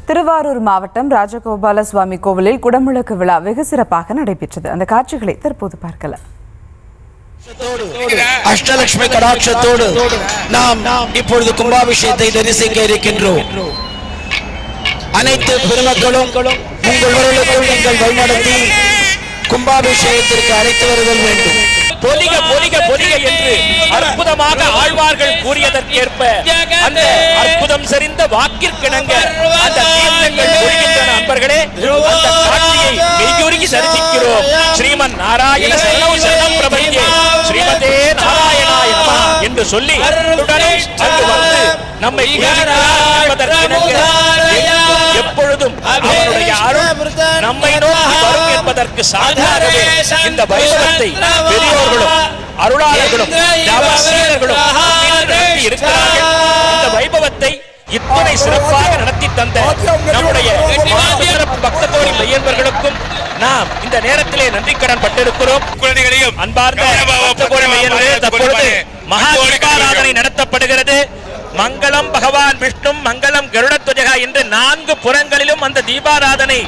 திருவாரூர் மாவட்டம் ராஜகோபால சுவாமி கோவிலில் குடமுழக்கு விழா வெகு சிறப்பாக நடைபெற்றது. அந்த காட்சிகளை தற்போது பார்க்கலாம். அஷ்டலட்சுமி கடாட்சத்தோடு நாம் இப்பொழுது கும்பாபிஷேகத்தை தரிசிக்க இருக்கின்றோம். அனைத்து பெருமக்களும் உங்கள் வரலுக்குள் நீங்கள் வழிநடத்தி கும்பாபிஷேகத்திற்கு அழைத்து வருதல் வேண்டும். பொலிக பொலிக பொலிக என்று அற்புதமாக ஆழ்வார்கள் கூறியதற்கேற்ப அந்த அற்புதம் செறிந்த வாக்கிற்கிணங்க அந்த தீர்த்தங்கள் பொழிகின்றன. அன்பர்களே, அந்த காட்சியை மெய்யுருகி தரிசிக்கிறோம். ஸ்ரீமன் நாராயண சரணம் சரணம் பிரபஞ்சே ஸ்ரீமதே நாராயணாய நமஹ என்று சொல்லி அங்கு வந்து நம்மை எப்பொழுதும் அவனுடைய அருள் நம்மை நோக்கி வரும் என்பதற்கு சாதாரணமே இந்த வைபவத்தை பெரியோர்களும் அருளாளர்களும் இருக்கிறார்கள். இந்த வைபவத்தை இத்தனை சிறப்பாக நடத்தி தந்த நம்முடைய பக்த கோடி மையன்பர்களுக்கும் நாம் இந்த நேரத்திலே நன்றி கடன் பட்டிருக்கிறோம். குழந்தைகளையும் அன்பார்ந்த பக்த கோடி மையர்களே, தற்பொழுது மகா தீபாராதனை நடத்தப்படுகிறது. மங்களம் பகவான் விஷ்ணு மங்களம் கருடத்வஜகா என்று 4 புறங்களிலும் அந்த தீபாராதனை